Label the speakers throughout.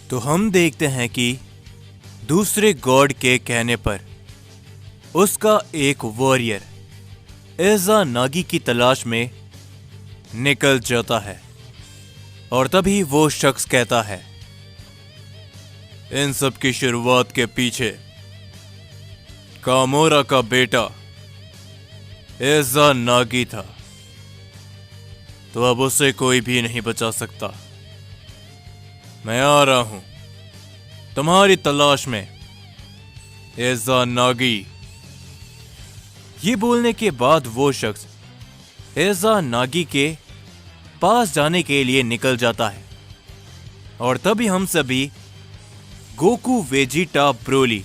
Speaker 1: तो हम देखते हैं कि दूसरे गॉड के कहने पर उसका एक वॉरियर एजा नागी की तलाश में निकल जाता है और तभी वो शख्स कहता है, इन सब की शुरुआत के पीछे कामोरा का बेटा एजा नागी था, तो अब उसे कोई भी नहीं बचा सकता। मैं आ रहा हूं तुम्हारी तलाश में एजा नागी। ये बोलने के बाद वो शख्स एजा नागी के पास जाने के लिए निकल जाता है और तभी हम सभी गोकू, वेजिटा, ब्रोली,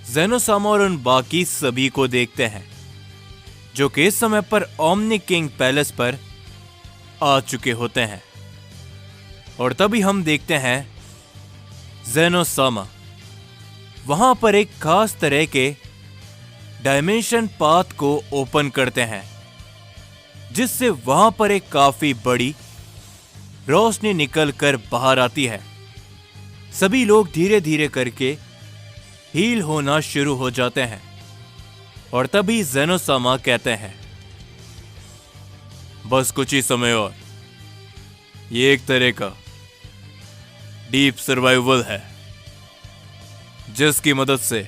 Speaker 1: ज़ेनोसामा और उन बाकी सभी को देखते हैं जो कि इस समय पर ओमनी किंग पैलेस पर आ चुके होते हैं। और तभी हम देखते हैं ज़ेनोसामा वहां पर एक खास तरह के डायमेंशन पाथ को ओपन करते हैं जिससे वहां पर एक काफी बड़ी रोशनी निकलकर बाहर आती है। सभी लोग धीरे धीरे करके हील होना शुरू हो जाते हैं और तभी ज़ेनोसामा कहते हैं, बस कुछ ही समय और। ये एक तरह का डीप सर्वाइवल है जिसकी मदद से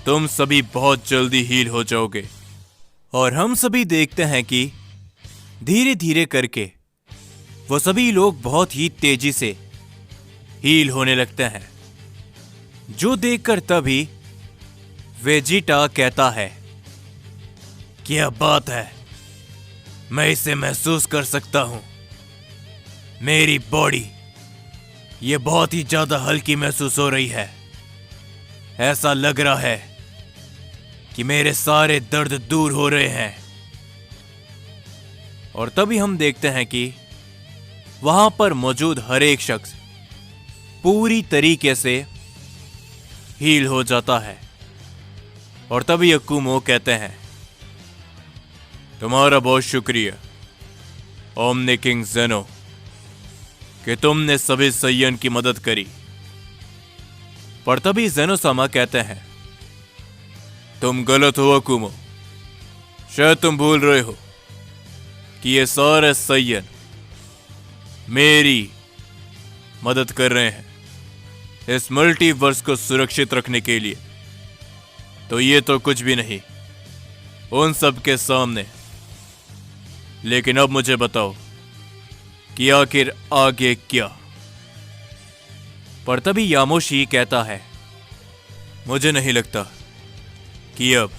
Speaker 1: तुम सभी बहुत जल्दी हील हो जाओगे। और हम सभी देखते हैं कि धीरे धीरे करके वो सभी लोग बहुत ही तेजी से हील होने लगते हैं, जो देखकर तभी वेजिटा कहता है, क्या बात है, मैं इसे महसूस कर सकता हूं। मेरी बॉडी ये बहुत ही ज्यादा हल्की महसूस हो रही है। ऐसा लग रहा है कि मेरे सारे दर्द दूर हो रहे हैं। और तभी हम देखते हैं कि वहां पर मौजूद हर एक शख्स पूरी तरीके से हील हो जाता है। और तभी अकुमो कहते हैं, तुम्हारा बहुत शुक्रिया ओमनी किंग ज़ेनो कि तुमने सभी सैयन की मदद करी। पर तभी ज़ेनोसामा कहते हैं, तुम गलत हो अकुमो, शायद तुम भूल रहे हो कि ये सारे सैयन मेरी मदद कर रहे हैं इस मल्टीवर्स को सुरक्षित रखने के लिए। तो ये तो कुछ भी नहीं उन सब के सामने। लेकिन अब मुझे बताओ कि आखिर आगे क्या। पर तभी यामोशी कहता है, मुझे नहीं लगता कि अब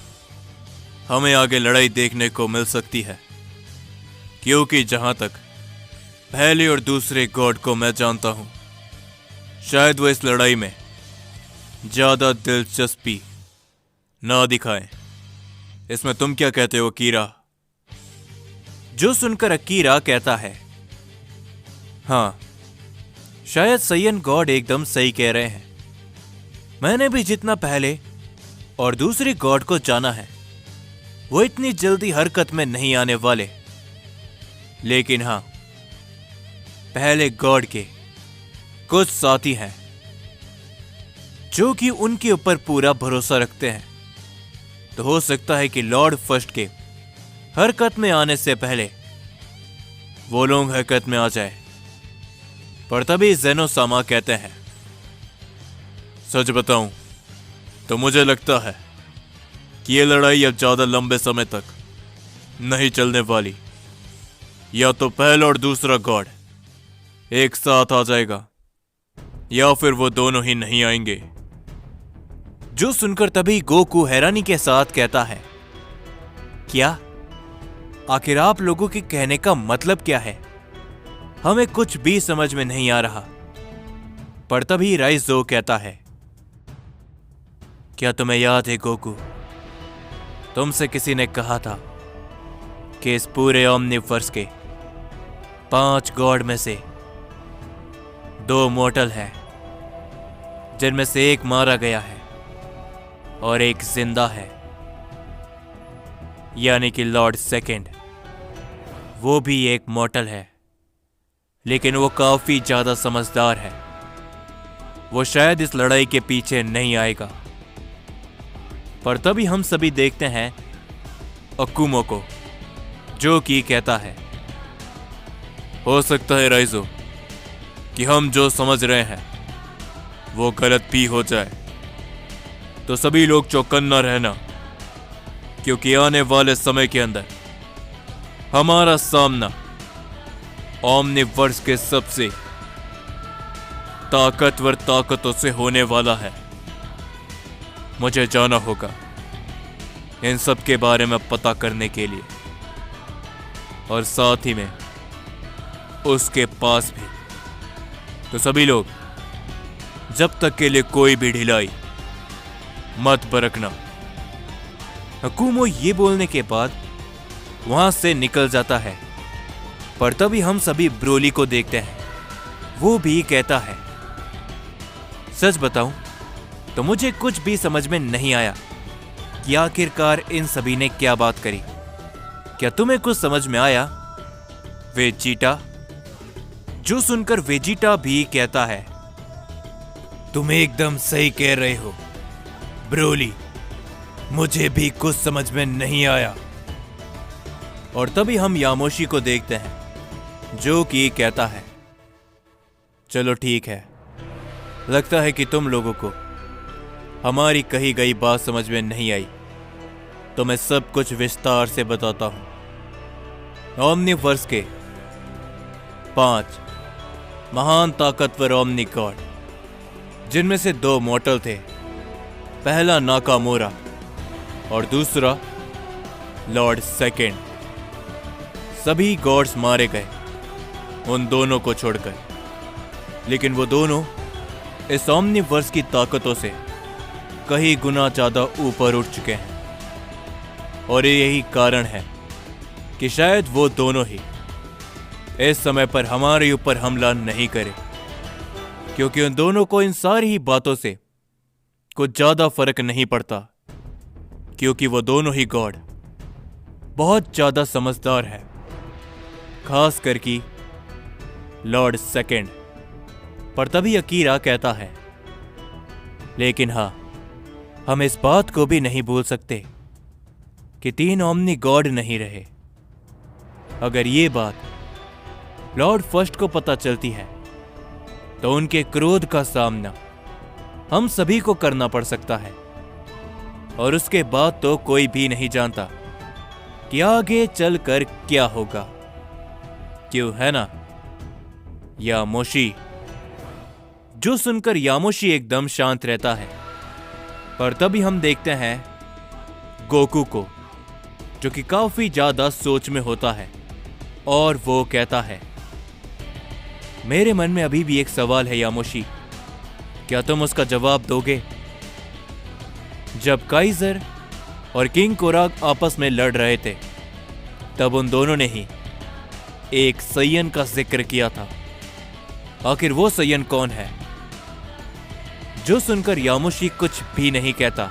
Speaker 1: हमें आगे लड़ाई देखने को मिल सकती है, क्योंकि जहां तक पहले और दूसरे गॉड को मैं जानता हूं, शायद वो इस लड़ाई में ज्यादा दिलचस्पी ना दिखाएं। इसमें तुम क्या कहते हो अकीरा? जो सुनकर अकीरा कहता है, हां, शायद सैयन गॉड एकदम सही कह रहे हैं। मैंने भी जितना पहले और दूसरे गॉड को जाना है, वो इतनी जल्दी हरकत में नहीं आने वाले। लेकिन हां, पहले गॉड के कुछ साथी हैं जो कि उनके ऊपर पूरा भरोसा रखते हैं। तो हो सकता है कि लॉर्ड फर्स्ट के हरकत में आने से पहले वो लोग हरकत में आ जाए। पर तभी ज़ेनोसामा कहते हैं, सच बताऊं तो मुझे लगता है कि ये लड़ाई अब ज्यादा लंबे समय तक नहीं चलने वाली। या तो पहला और दूसरा गॉड एक साथ आ जाएगा या फिर वो दोनों ही नहीं आएंगे। जो सुनकर तभी गोकू हैरानी के साथ कहता है, क्या? आखिर आप लोगों के कहने का मतलब क्या है? हमें कुछ भी समझ में नहीं आ रहा। पर तभी राइज़ो कहता है, क्या तुम्हें याद है गोकू, तुमसे किसी ने कहा था कि इस पूरे ओमनिवर्स के 5 गॉड में से 2 मोर्टल हैं, जिनमें से एक मारा गया है और एक जिंदा है, यानी कि लॉर्ड सेकंड। वो भी एक मोर्टल है, लेकिन वो काफी ज्यादा समझदार है वो शायद इस लड़ाई के पीछे नहीं आएगा। पर तभी हम सभी देखते हैं अकुमो को, जो कि कहता है, हो सकता है राइजो कि हम जो समझ रहे हैं वो गलत भी हो जाए, तो सभी लोग चौकन्ना रहना, क्योंकि आने वाले समय के अंदर हमारा सामना ओमनिवर्स के सबसे ताकतवर ताकतों से होने वाला है। मुझे जाना होगा इन सब के बारे में पता करने के लिए, और साथ ही में उसके पास भी। तो सभी लोग जब तक के लिए कोई भी ढिलाई मत बरतना। अकुमो ये बोलने के बाद वहां से निकल जाता है। पर तभी हम सभी ब्रोली को देखते हैं। वो भी कहता है, सच बताऊं तो मुझे कुछ भी समझ में नहीं आया कि आखिरकार इन सभी ने क्या बात करी। क्या तुम्हें कुछ समझ में आया वेजिटा? जो सुनकर वेजिटा भी कहता है, तुम एकदम सही कह रहे हो ब्रोली, मुझे भी कुछ समझ में नहीं आया। और तभी हम यामोशी को देखते हैं, जो कि कहता है, चलो ठीक है, लगता है कि तुम लोगों को हमारी कही गई बात समझ में नहीं आई, तो मैं सब कुछ विस्तार से बताता हूं। ओमनिवर्स के 5 महान ताकतवर ओमनी गॉड, जिनमें से 2 मॉर्टल थे। पहला नाकामोरा और दूसरा लॉर्ड सेकेंड। सभी गॉड्स मारे गए उन दोनों को छोड़कर, लेकिन वो दोनों इस ओमनिवर्स की ताकतों से कई गुना ज्यादा ऊपर उठ चुके हैं। और यही कारण है कि शायद वो दोनों ही इस समय पर हमारे ऊपर हमला नहीं करे, क्योंकि उन दोनों को इन सारी ही बातों से कुछ ज्यादा फर्क नहीं पड़ता, क्योंकि वो दोनों ही गॉड बहुत ज्यादा समझदार है, खास करके लॉर्ड सेकेंड। पर तभी अकीरा कहता है, लेकिन हाँ, हम इस बात को भी नहीं भूल सकते कि 3 ओमनी गॉड नहीं रहे। अगर ये बात लॉर्ड फर्स्ट को पता चलती है तो उनके क्रोध का सामना हम सभी को करना पड़ सकता है। और उसके बाद तो कोई भी नहीं जानता कि आगे चलकर क्या होगा, क्यों है ना यामोशी? जो सुनकर यामोशी एकदम शांत रहता है। पर तभी हम देखते हैं गोकू को, जो कि काफी ज्यादा सोच में होता है, और वो कहता है, मेरे मन में अभी भी एक सवाल है यामोशी, क्या तुम उसका जवाब दोगे? जब काइजर और किंग कोराग आपस में लड़ रहे थे, तब उन दोनों ने ही एक सैयन का जिक्र किया था। आखिर वो सैयन कौन है? जो सुनकर यामोशी कुछ भी नहीं कहता,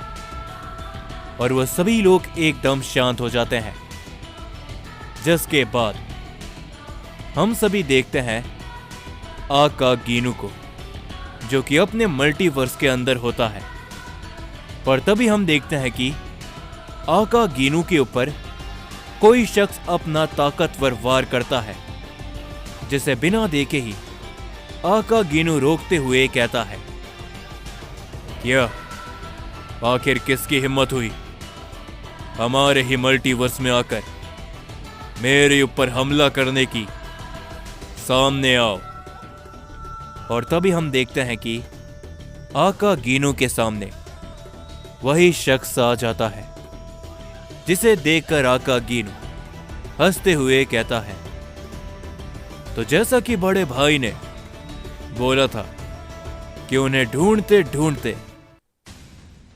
Speaker 1: और वह सभी लोग एकदम शांत हो जाते हैं। जिसके बाद हम सभी देखते हैं आका गीनू को, जो कि अपने मल्टीवर्स के अंदर होता है। पर तभी हम देखते हैं कि आका गीनू के ऊपर कोई शख्स अपना ताकतवर वार करता है, जिसे बिना देखे ही आका गीनू रोकते हुए कहता है, यह आखिर किसकी हिम्मत हुई हमारे ही मल्टीवर्स में आकर मेरे ऊपर हमला करने की? सामने आओ। और तभी हम देखते हैं कि आका गीनू के सामने वही शख्स आ जाता है, जिसे देखकर आका गीनू हंसते हुए कहता है, तो जैसा कि बड़े भाई ने बोला था कि उन्हें ढूंढते ढूंढते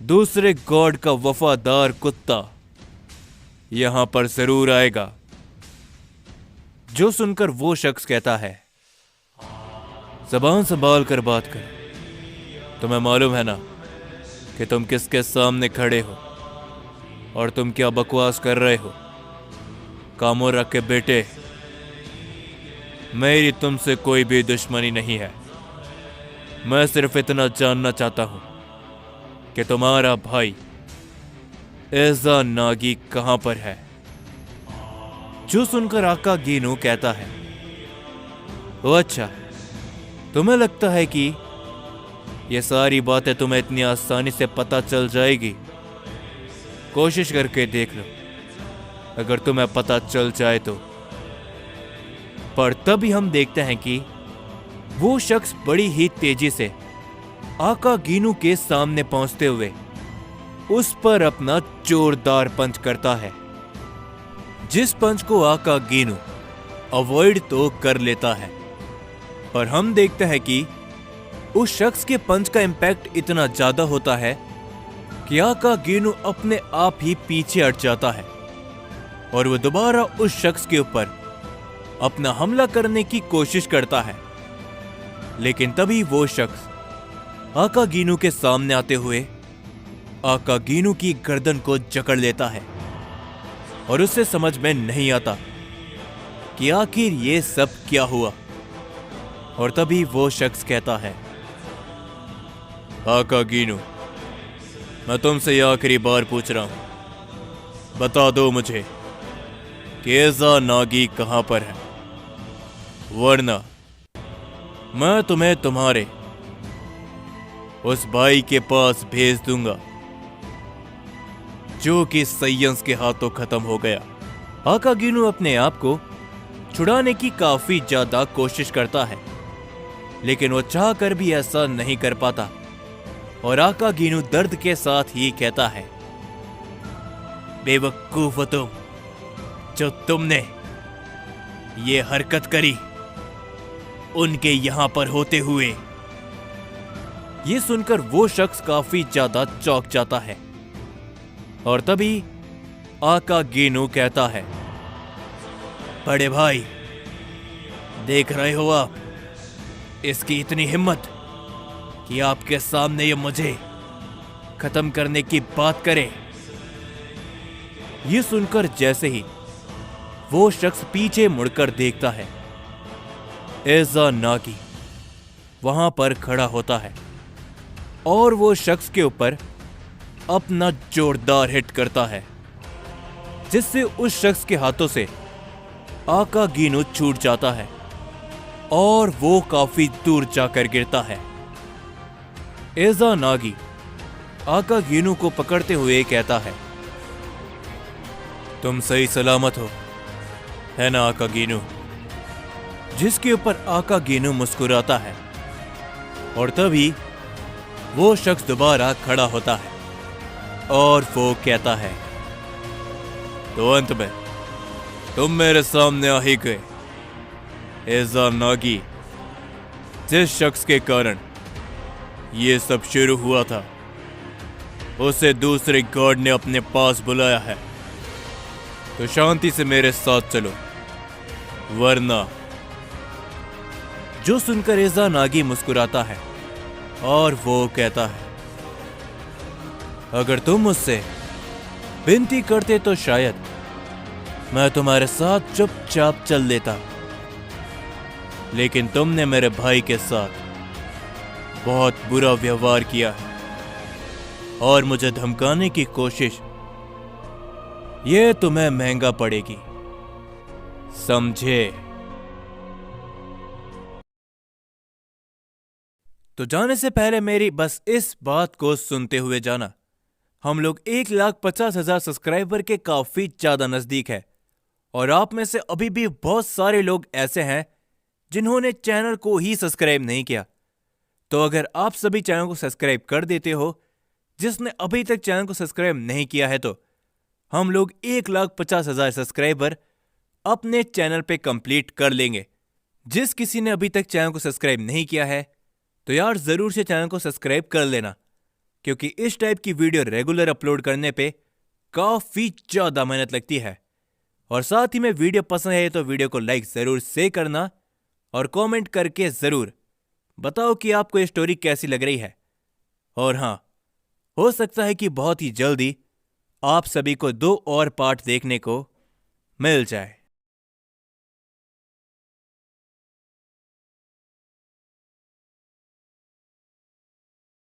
Speaker 1: दूसरे गॉड का वफादार कुत्ता यहां पर जरूर आएगा। जो सुनकर वो शख्स कहता है, ज़बान संभाल कर बात कर, तुम्हें मालूम है ना कि तुम किसके सामने खड़े हो और तुम क्या बकवास कर रहे हो? कामोरा के बेटे, मेरी तुमसे कोई भी दुश्मनी नहीं है, मैं सिर्फ इतना जानना चाहता हूं कि तुम्हारा भाई एजा नागी कहां पर है। जो सुनकर आका गीनू कहता है, ओ अच्छा, तुम्हें लगता है कि ये सारी बातें तुम्हें इतनी आसानी से पता चल जाएगी? कोशिश करके देख लो, अगर तुम्हें पता चल जाए तो। पर तभी हम देखते हैं कि वो शख्स बड़ी ही तेजी से आका गीनू के सामने पहुंचते हुए उस पर अपना जोरदार पंच करता है, जिस पंच को आका गीनू अवॉइड तो कर लेता है, पर हम देखते हैं कि उस शख्स के पंच का इंपैक्ट इतना ज्यादा होता है कि आका गीनू अपने आप ही पीछे हट जाता है और वो दोबारा उस शख्स के ऊपर अपना हमला करने की कोशिश करता है। लेकिन तभी वो शख्स आका गीनू के सामने आते हुए आका गीनू की गर्दन को जकड़ लेता है और उसे समझ में नहीं आता कि आखिर ये सब क्या हुआ। और तभी वो शख्स कहता है, आका गीनू, मैं तुमसे ये आखिरी बार पूछ रहा हूं, बता दो मुझे कि एजा नागी कहां पर है, वरना मैं तुम्हें तुम्हारे उस भाई के पास भेज दूंगा जो कि सय्यंस के हाथों खत्म हो गया। आका गीनू अपने आप को छुड़ाने की काफी ज्यादा कोशिश करता है, लेकिन वो चाह कर भी ऐसा नहीं कर पाता और आका गीनू दर्द के साथ ही कहता है, बेवकूफ हो तुम, जो तुमने ये हरकत करी उनके यहां पर होते हुए। ये सुनकर वो शख्स काफी ज्यादा चौंक जाता है और तभी आका गीनू कहता है, बड़े भाई, देख रहे हो आप इसकी इतनी हिम्मत कि आपके सामने ये मुझे खत्म करने की बात करे। ये सुनकर जैसे ही वो शख्स पीछे मुड़कर देखता है, एजा नागी वहां पर खड़ा होता है और वो शख्स के ऊपर अपना जोरदार हिट करता है, जिससे उस शख्स के हाथों से आका गीनू छूट जाता है और वो काफी दूर जाकर गिरता है। एजा नागी आका गीनू को पकड़ते हुए कहता है, तुम सही सलामत हो, है ना आका गीनू? जिसके ऊपर आका गीनू मुस्कुराता है और तभी वो शख्स दोबारा खड़ा होता है और वो कहता है, तो अंत में तुम मेरे सामने आ ही गए। एजा नागी, जिस शख्स के कारण ये सब शुरू हुआ था, उसे दूसरे गॉड ने अपने पास बुलाया है, तो शांति से मेरे साथ चलो, वरना। जो सुनकर एजा नागी मुस्कुराता है और वो कहता है, अगर तुम मुझसे विनती करते तो शायद मैं तुम्हारे साथ चुपचाप चल लेता, लेकिन तुमने मेरे भाई के साथ बहुत बुरा व्यवहार किया है और मुझे धमकाने की कोशिश, ये तुम्हें महंगा पड़ेगी, समझे? तो जाने से पहले मेरी बस इस बात को सुनते हुए जाना, हम लोग 1,50,000 सब्सक्राइबर के काफी ज्यादा नजदीक है और आप में से अभी भी बहुत सारे लोग ऐसे हैं जिन्होंने चैनल को ही सब्सक्राइब नहीं किया। तो अगर आप सभी चैनल को सब्सक्राइब कर देते हो, जिसने अभी तक चैनल को सब्सक्राइब नहीं किया है, तो हम लोग 1,50,000 सब्सक्राइबर अपने चैनल पे कंप्लीट कर लेंगे। जिस किसी ने अभी तक चैनल को सब्सक्राइब नहीं किया है, तो यार जरूर से चैनल को सब्सक्राइब कर लेना, क्योंकि इस टाइप की वीडियो रेगुलर अपलोड करने पे काफी ज्यादा मेहनत लगती है। और साथ ही में वीडियो पसंद है तो वीडियो को लाइक जरूर से करना और कमेंट करके जरूर बताओ कि आपको ये स्टोरी कैसी लग रही है। और हाँ, हो सकता है कि बहुत ही जल्दी आप सभी को 2 और पार्ट देखने को मिल जाए।